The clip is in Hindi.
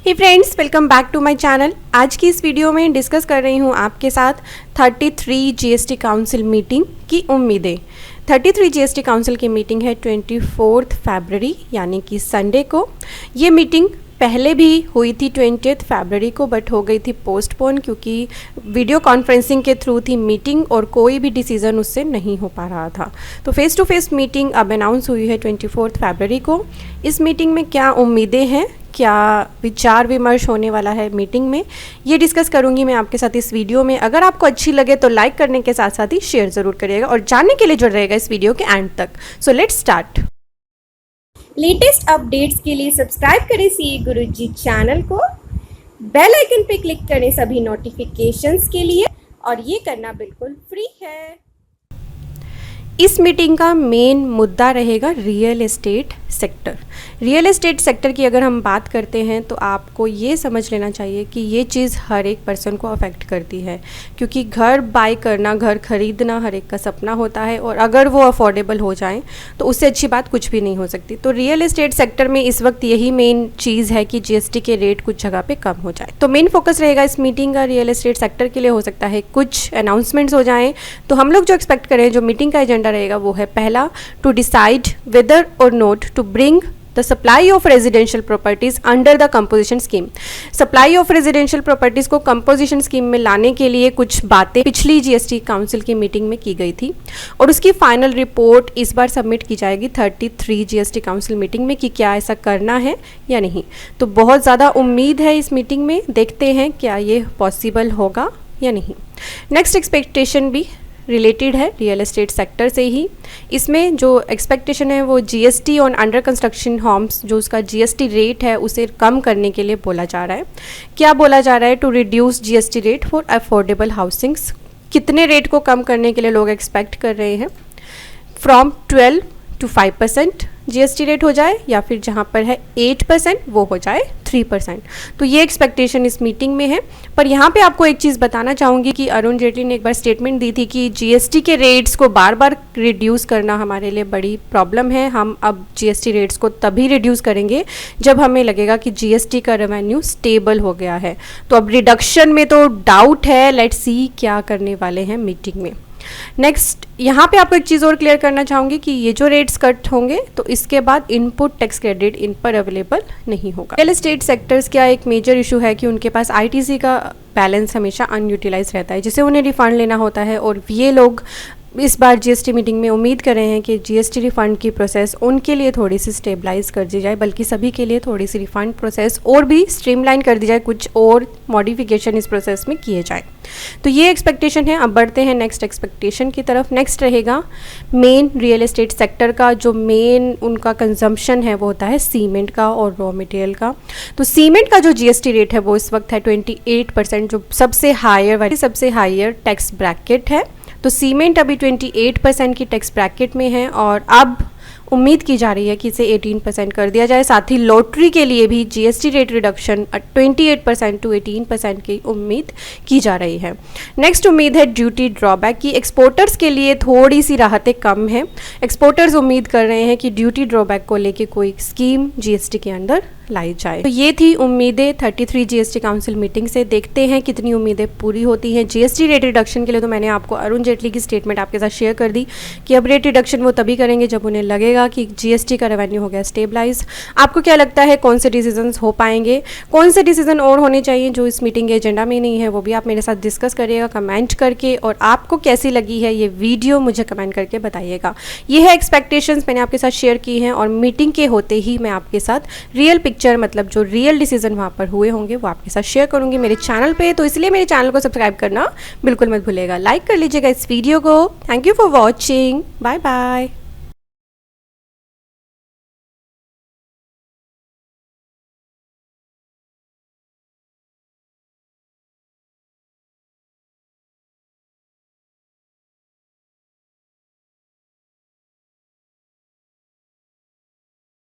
Hey friends, welcome back to my channel. आज की इस वीडियो में डिस्कस कर रही हूँ आपके साथ 33 जीएसटी काउंसिल मीटिंग की उम्मीदें। 33 जीएसटी काउंसिल की मीटिंग है 24 फरवरी यानी कि संडे को। ये मीटिंग पहले भी हुई थी 20 फरवरी को, बट हो गई थी पोस्टपोन क्योंकि वीडियो कॉन्फ्रेंसिंग के थ्रू थी मीटिंग और कोई भी डिसीज़न उससे नहीं हो पा रहा था। तो फेस टू फेस मीटिंग अब अनाउंस हुई है 24 फरवरी को। इस मीटिंग में क्या उम्मीदें हैं, क्या विचार विमर्श होने वाला है मीटिंग में, ये डिस्कस करूंगी मैं आपके साथ इस वीडियो में। अगर आपको अच्छी लगे तो लाइक करने के साथ साथ ही शेयर ज़रूर करिएगा और जानने के लिए जुड़ रहेगा इस वीडियो के एंड तक। So let's start. Latest updates के लिए सब्सक्राइब करें सीए गुरुजी चैनल को, बेल आइकन पे क्लिक करें सभी नोटिफिकेशंस के लिए, और ये करना बिल्कुल फ्री है। इस मीटिंग का मेन मुद्दा रहेगा real estate sector. Real estate sector की अगर हम बात करते हैं तो आपको ये समझ लेना चाहिए कि ये चीज़ हर एक पर्सन को अफेक्ट करती है, क्योंकि घर बाय करना, घर खरीदना हर एक का सपना होता है, और अगर वो अफोर्डेबल हो जाए तो उससे अच्छी बात कुछ भी नहीं हो सकती। तो रियल एस्टेट सेक्टर में इस वक्त यही मेन चीज़ है कि जीएसटी के रेट कुछ जगह पे कम हो जाए। तो मेन फोकस रहेगा इस मीटिंग का रियल एस्टेट सेक्टर के लिए। हो सकता है कुछ अनाउंसमेंट्स हो जाएँ। तो हम लोग जो एक्सपेक्ट करें, जो मीटिंग का एजेंडा रहेगा वो है, पहला, to decide whether or not to bring the supply of residential properties under the composition scheme. Supply of residential properties को कंपोजिशन स्कीम में लाने के लिए कुछ बातें पिछली जीएसटी काउंसिल की मीटिंग में की गई थी, और उसकी फाइनल रिपोर्ट इस बार सबमिट की जाएगी 33 जीएसटी काउंसिल मीटिंग में कि क्या ऐसा करना है या नहीं। तो बहुत ज़्यादा उम्मीद है इस मीटिंग में, देखते हैं क्या ये पॉसिबल होगा या नहीं। नेक्स्ट एक्सपेक्टेशन भी रिलेटेड है रियल एस्टेट सेक्टर से ही। इसमें जो एक्सपेक्टेशन है वो GST on under construction homes, जो उसका जीएसटी रेट है उसे कम करने के लिए बोला जा रहा है। क्या बोला जा रहा है? To reduce GST rate for affordable housings. कितने रेट को कम करने के लिए लोग एक्सपेक्ट कर रहे हैं? फ्रॉम 12 to 5% जीएसटी रेट हो जाए, या फिर जहाँ पर है 8% वो हो जाए 3%। तो ये एक्सपेक्टेशन इस मीटिंग में है। पर यहाँ पे आपको एक चीज़ बताना चाहूँगी कि अरुण जेटली ने एक बार स्टेटमेंट दी थी कि जीएसटी के रेट्स को बार बार रिड्यूस करना हमारे लिए बड़ी प्रॉब्लम है। हम अब जीएसटी रेट्स को तभी रिड्यूस करेंगे जब हमें लगेगा कि जीएसटी का रेवेन्यू स्टेबल हो गया है। तो अब रिडक्शन में तो डाउट है, लेट्स सी क्या करने वाले हैं मीटिंग में। नेक्स्ट, यहाँ पे आपको एक चीज़ और क्लियर करना चाहूँगी कि ये जो रेट्स कट होंगे तो इसके बाद इनपुट टैक्स क्रेडिट इन पर अवेलेबल नहीं होगा। रियल एस्टेट सेक्टर्स का एक मेजर इशू है कि उनके पास आईटीसी का बैलेंस हमेशा अनयूटिलाइज रहता है, जिसे उन्हें रिफंड लेना होता है, और ये लोग इस बार जीएसटी मीटिंग में उम्मीद कर रहे हैं कि जीएसटी रिफंड की प्रोसेस उनके लिए थोड़ी सी स्टेबलाइज कर दी जाए, बल्कि सभी के लिए थोड़ी सी रिफंड प्रोसेस और भी स्ट्रीमलाइन कर दी जाए, कुछ और मॉडिफिकेशन इस प्रोसेस में किए जाए। तो ये एक्सपेक्टेशन है। अब बढ़ते हैं नेक्स्ट एक्सपेक्टेशन की तरफ। नेक्स्ट रहेगा मेन रियल एस्टेट सेक्टर का जो मेन उनका कंजम्पशन है वो होता है सीमेंट का और रॉ मटेरियल का। तो सीमेंट का जो जीएसटी रेट है वो इस वक्त है 28%, जो सबसे हायर टैक्स ब्रैकेट है। तो सीमेंट अभी 28% की टैक्स ब्रैकेट में है, और अब उम्मीद की जा रही है कि इसे 18% कर दिया जाए। साथ ही लॉटरी के लिए भी जीएसटी रेट रिडक्शन 28% to 18% की उम्मीद की जा रही है। नेक्स्ट उम्मीद है ड्यूटी ड्रॉबैक की। एक्सपोर्टर्स के लिए थोड़ी सी राहतें कम हैं। एक्सपोर्टर्स उम्मीद कर रहे हैं कि ड्यूटी ड्रॉबैक को लेके कोई स्कीम जीएसटी के अंदर लाई जाए। तो ये थी उम्मीदें 33 जीएसटी काउंसिल मीटिंग से। देखते हैं कितनी उम्मीदें पूरी होती हैं। जीएसटी रेट रिडक्शन के लिए तो मैंने आपको अरुण जेटली की स्टेटमेंट आपके साथ शेयर कर दी कि अब रेट रिडक्शन वो तभी करेंगे जब उन्हें लगेगा कि जीएसटी का रेवेन्यू हो गया स्टेबलाइज। आपको क्या लगता है कौन से डिसीजन हो पाएंगे, कौन से डिसीजन और होने चाहिए जो इस मीटिंग के एजेंडा में नहीं है, वो भी आप मेरे साथ डिस्कस करिएगा कमेंट करके, और आपको कैसी लगी है ये वीडियो मुझे कमेंट करके बताइएगा। ये है एक्सपेक्टेशंस मैंने आपके साथ शेयर की हैं, और मीटिंग के होते ही मैं आपके साथ रियल पिक्चर, मतलब जो रियल डिसीजन वहाँ पर हुए होंगे वो आपके साथ शेयर करूँगी मेरे चैनल पे। तो इसलिए मेरे चैनल को सब्सक्राइब करना बिल्कुल मत भूलिएगा। लाइक कर लीजिएगा इस वीडियो को। Thank you for watching. Bye bye.